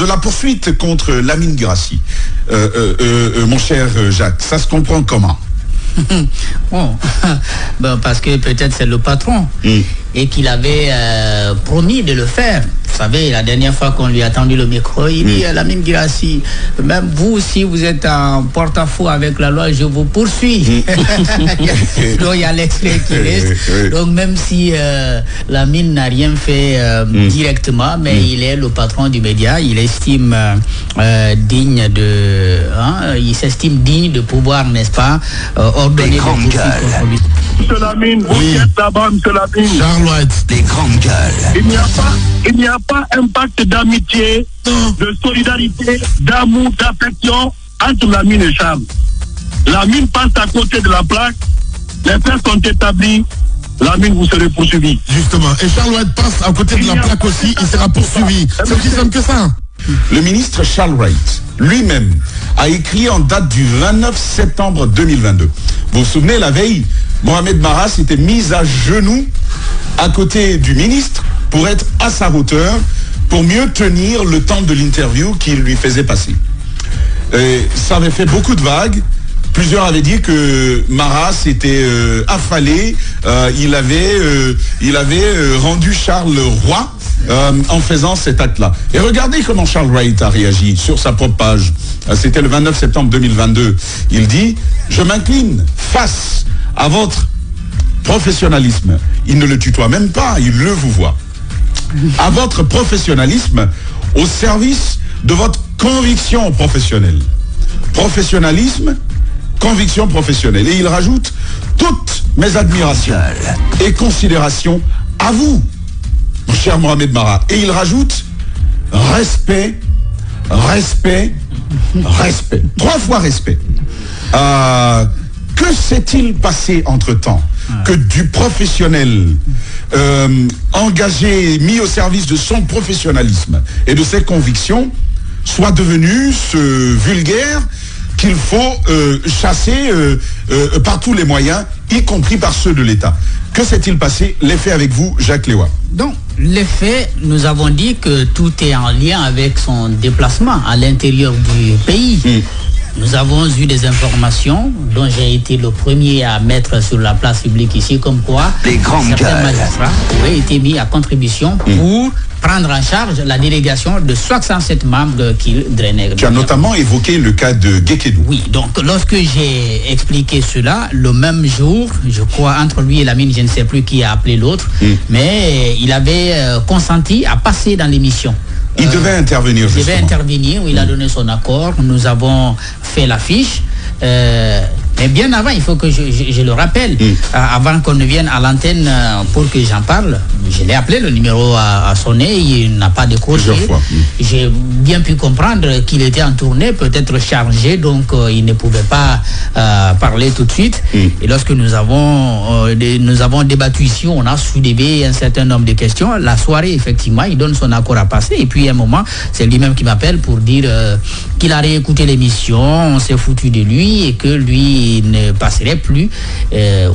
de la poursuite contre Lamine Guirassy, mon cher Jacques, ça se comprend comment? Bon, parce que peut-être c'est le patron et qu'il avait promis de le faire. Vous savez, la dernière fois qu'on lui a tendu le micro, il dit Lamine Guirassy, même vous, si vous êtes en porte-à-faux avec la loi, je vous poursuis. Donc il y a l'extrait qui reste. Donc même si Lamine n'a rien fait directement, mais il est le patron du média, il estime digne de, il s'estime digne de pouvoir, n'est-ce pas, ordonner des poursuites contre lui. Monsieur Lamine, vous êtes là-bas, monsieur Lamine. Charles White, des grandes gueules. Il n'y a pas un pacte d'amitié, de solidarité, d'amour, d'affection entre Lamine et Charles. Lamine passe à côté de la plaque, les faits sont établis, Lamine, vous serez poursuivi. Justement, et Charles White passe à côté de la plaque aussi, il sera poursuivi. C'est aussi simple que ça. Le ministre Charles White, lui-même, a écrit en date du 29 septembre 2022. Vous vous souvenez, la veille, Mohamed Mara s'était mis à genoux à côté du ministre pour être à sa hauteur, pour mieux tenir le temps de l'interview qu'il lui faisait passer. Ça avait fait beaucoup de vagues. Plusieurs avaient dit que Mara s'était affalé, il avait rendu Charles roi en faisant cet acte-là. Et regardez comment Charles Wright a réagi sur sa propre page. C'était le 29 septembre 2022. Il dit « Je m'incline face à votre professionnalisme. » Il ne le tutoie même pas, il le vous voit. « À votre professionnalisme au service de votre conviction professionnelle. » Professionnalisme, conviction professionnelle. Et il rajoute toutes mes admirations et considérations à vous, mon cher Mohamed Mara. Et il rajoute respect, respect, respect. 3 fois respect. Que s'est-il passé entre-temps que du professionnel engagé, mis au service de son professionnalisme et de ses convictions soit devenu ce vulgaire qu'il faut chasser par tous les moyens, y compris par ceux de l'État. Que s'est-il passé? Les faits avec vous, Jacques Léoy. Donc, les faits, nous avons dit que tout est en lien avec son déplacement à l'intérieur du pays. Nous avons eu des informations dont j'ai été le premier à mettre sur la place publique ici, comme quoi certains magistrats auraient été mis à contribution pour prendre en charge la délégation de 67 membres qui drainaient. Tu as notamment évoqué le cas de Guékédou. Oui, donc lorsque j'ai expliqué cela, le même jour, je crois entre lui et Lamine, je ne sais plus qui a appelé l'autre, mais il avait consenti à passer dans l'émission. Il devait intervenir, justement. Il devait intervenir, il a donné son accord, nous avons fait l'affiche. Mais bien avant, il faut que je le rappelle, avant qu'on ne vienne à l'antenne pour que j'en parle, je l'ai appelé, le numéro a sonné, il n'a pas décroché. J'ai bien pu comprendre qu'il était en tournée, peut-être chargé, donc il ne pouvait pas parler tout de suite. Et lorsque nous avons débattu ici, on a soulevé un certain nombre de questions. La soirée, effectivement, il donne son accord à passer. Et puis à un moment, c'est lui-même qui m'appelle pour dire qu'il a réécouté l'émission, on s'est foutu de lui et que lui ne passerait plus.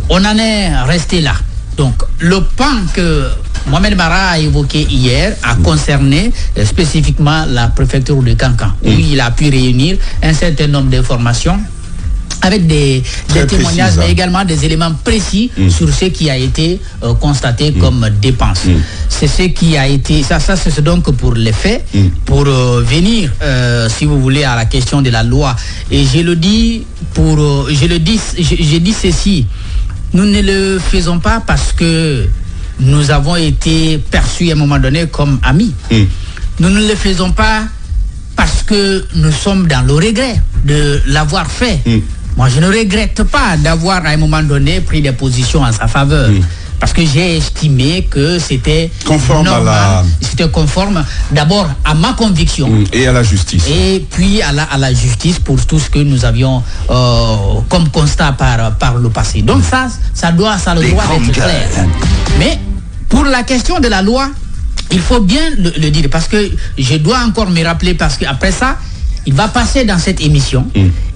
On en est resté là. Donc le pan que Mohamed Mara a évoqué hier a concerné spécifiquement la préfecture de Kankan, où il a pu réunir un certain nombre d'informations avec des témoignages, mais également des éléments précis sur ce qui a été constaté comme dépenses. C'est ce qui a été, ça c'est donc pour les faits, pour venir, si vous voulez, à la question de la loi. Et je le dis j'ai dit ceci, nous ne le faisons pas parce que nous avons été perçus à un moment donné comme amis. Nous ne le faisons pas parce que nous sommes dans le regret de l'avoir fait. Moi, je ne regrette pas d'avoir à un moment donné pris des positions en sa faveur. Parce que j'ai estimé que c'était conforme normal, c'était conforme d'abord à ma conviction. Et à la justice. Et puis à la justice pour tout ce que nous avions comme constat par le passé. Donc ça doit être clair. Mais pour la question de la loi, il faut bien le dire. Parce que je dois encore me rappeler, parce qu'après ça, il va passer dans cette émission.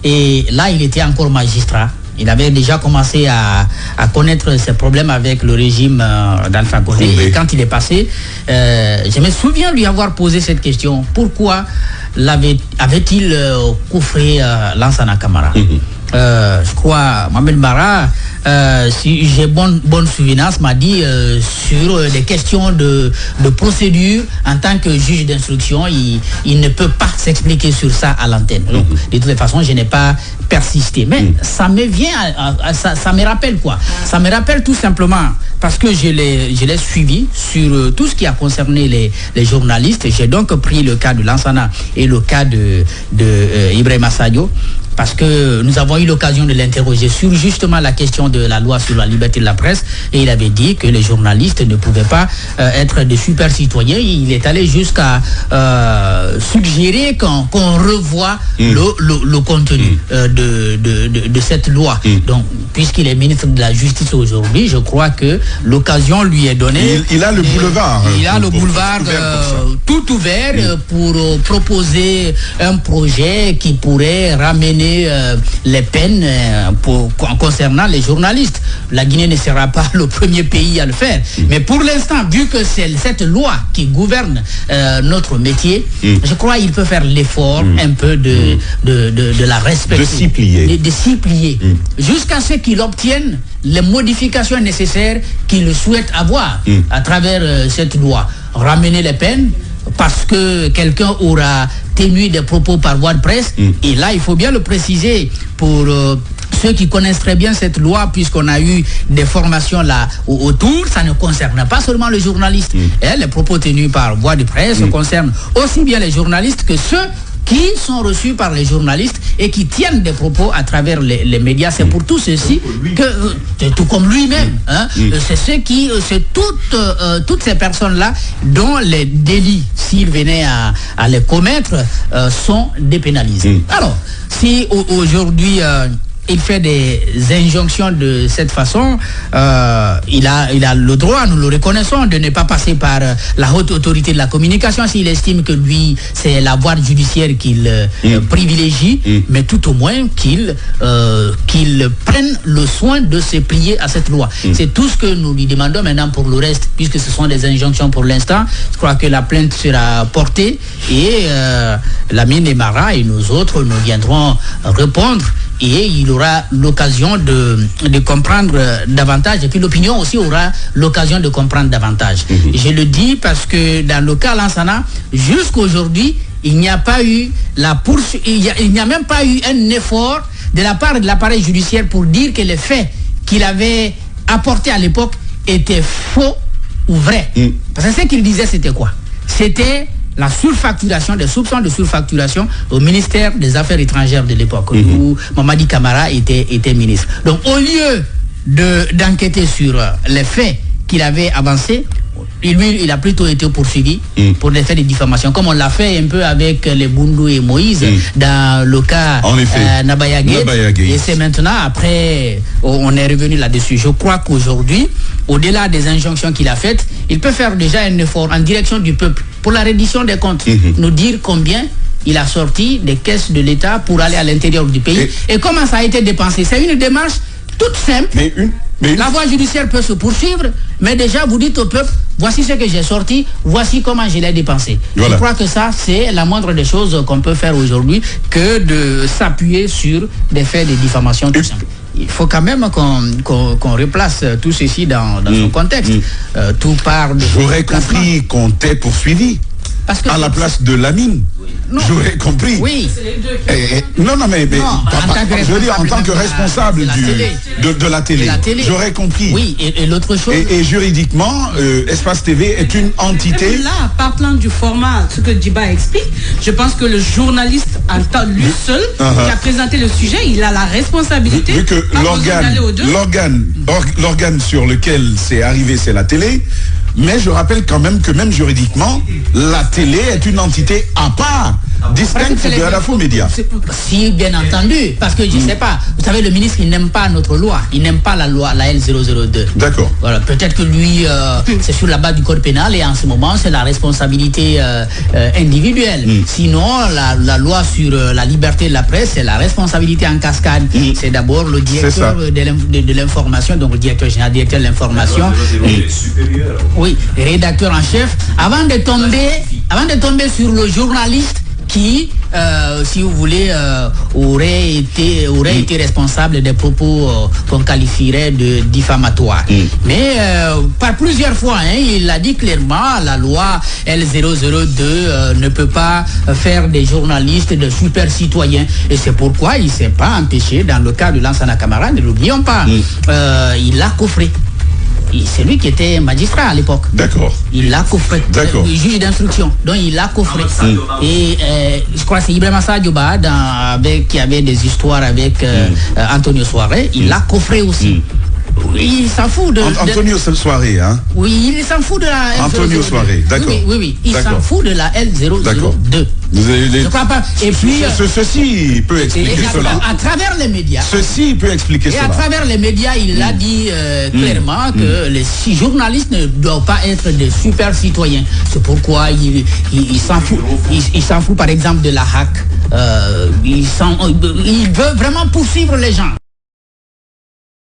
Et là, il était encore magistrat. Il avait déjà commencé à connaître ses problèmes avec le régime d'Alpha Condé. Et quand il est passé, je me souviens lui avoir posé cette question. Pourquoi avait-il coffré Lansana Camara? Je crois, Mohamed Mara, si j'ai bonne souvenance, m'a dit sur des questions de procédure, en tant que juge d'instruction, il ne peut pas s'expliquer sur ça à l'antenne. Donc, de toute façon, je n'ai pas persisté. Mais ça me vient, ça me rappelle quoi? Ça me rappelle tout simplement, parce que je l'ai suivi sur tout ce qui a concerné les journalistes. J'ai donc pris le cas de Lansana et le cas de Ibrahima Sadio, parce que nous avons eu l'occasion de l'interroger sur justement la question de la loi sur la liberté de la presse, et il avait dit que les journalistes ne pouvaient pas être des super citoyens. Il est allé jusqu'à suggérer qu'on revoie le contenu de cette loi. Donc, puisqu'il est ministre de la Justice aujourd'hui, je crois que l'occasion lui est donnée. Il a le boulevard. Il a le boulevard tout ouvert pour proposer un projet qui pourrait ramener les peines concernant les journalistes. La Guinée ne sera pas le premier pays à le faire. Mais pour l'instant, vu que c'est cette loi qui gouverne notre métier, je crois qu'il peut faire l'effort un peu de la respecter. De s'y plier. Jusqu'à ce qu'il obtienne les modifications nécessaires qu'il souhaite avoir à travers cette loi. Ramener les peines, parce que quelqu'un aura tenu des propos par voie de presse, et là il faut bien le préciser pour ceux qui connaissent très bien cette loi, puisqu'on a eu des formations là autour, ça ne concerne pas seulement les journalistes. Les propos tenus par voie de presse concernent aussi bien les journalistes que ceux qui sont reçus par les journalistes et qui tiennent des propos à travers les médias. C'est pour tout ceci que, tout comme lui-même, c'est toutes ces personnes-là dont les délits, s'ils venaient à les commettre, sont dépénalisés. Alors, si aujourd'hui il fait des injonctions de cette façon, il a le droit, nous le reconnaissons, de ne pas passer par la haute autorité de la communication s'il estime que lui, c'est la voie judiciaire qu'il privilégie, mais tout au moins qu'il prenne le soin de se plier à cette loi. C'est tout ce que nous lui demandons maintenant. Pour le reste, puisque ce sont des injonctions pour l'instant, je crois que la plainte sera portée et Lamine et Mara et nous autres, nous viendrons répondre, et il aura l'occasion de comprendre davantage, et puis l'opinion aussi aura l'occasion de comprendre davantage. Je le dis parce que dans le cas Lansana, jusqu'aujourd'hui, il n'y a pas eu la poursuite, il n'y a même pas eu un effort de la part de l'appareil judiciaire pour dire que les faits qu'il avait apportés à l'époque étaient faux ou vrais. Parce que ce qu'il disait, c'était quoi? C'était la surfacturation, des soupçons de surfacturation au ministère des Affaires étrangères de l'époque, où Mamadi Camara était ministre. Donc au lieu d'enquêter sur les faits qu'il avait avancés, lui, il a plutôt été poursuivi pour des faits de diffamation, comme on l'a fait un peu avec les Boundou et Moïse dans le cas Nabaya Gate. Et c'est maintenant, après, on est revenu là-dessus. Je crois qu'aujourd'hui, au-delà des injonctions qu'il a faites, il peut faire déjà un effort en direction du peuple pour la reddition des comptes, nous dire combien il a sorti des caisses de l'État pour aller à l'intérieur du pays et comment ça a été dépensé. C'est une démarche toute simple. La voie judiciaire peut se poursuivre, mais déjà vous dites au peuple, voici ce que j'ai sorti, voici comment je l'ai dépensé. Voilà. Je crois que ça, c'est la moindre des choses qu'on peut faire aujourd'hui, que de s'appuyer sur des faits de diffamation tout simple. Il faut quand même qu'on replace tout ceci dans son contexte. Tout part de... J'aurais compris qu'on t'ait poursuivi à la place de Lamine. J'aurais compris. Oui. Non, mais je veux dire, en tant que responsable de la télé, j'aurais compris. Oui, et l'autre chose... Et juridiquement, Espace TV est une entité... Là, partant du format, ce que Djiba explique, je pense que le journaliste, lui seul, qui a présenté le sujet, il a la responsabilité... Vu que l'organe sur lequel c'est arrivé, c'est la télé, mais je rappelle quand même que même juridiquement, la télé est une entité à part, distincte de la faux média. Si, bien entendu, parce que je ne sais pas, vous savez, le ministre, il n'aime pas notre loi, il n'aime pas la loi, la L002. D'accord. Voilà, peut-être que lui, c'est sur la base du code pénal, et en ce moment, c'est la responsabilité individuelle. Sinon, la loi sur la liberté de la presse, c'est la responsabilité en cascade. C'est d'abord le directeur de l'information, donc le directeur général, directeur de l'information. Oui, rédacteur en chef, avant de tomber sur le journaliste qui, si vous voulez, aurait été responsable des propos qu'on qualifierait de diffamatoires. Mais par plusieurs fois, il a dit clairement, la loi L002 ne peut pas faire des journalistes de super citoyens. Et c'est pourquoi il ne s'est pas empêché, dans le cas de Lansana Camara, ne l'oublions pas, il l'a coffré. C'est lui qui était magistrat à l'époque. D'accord. Il l'a coffré. D'accord. Juge d'instruction. Donc il l'a coffré. Et je crois que c'est Ibrahima Sadioba qui avait des histoires avec Antonio Soare. Il l'a coffré aussi. Il s'en fout de... Antonio Soare, hein? Oui, il s'en fout de la L002. Antonio Soare, d'accord. Oui. Il s'en fout de la L002. Je crois pas. Et puis... Ceci peut expliquer cela. À travers les médias. Ceci peut expliquer cela. Et à travers les médias, il a dit clairement que les journalistes ne doivent pas être des super citoyens. C'est pourquoi il s'en fout. Il s'en fout par exemple de la hack. Il veut vraiment poursuivre les gens.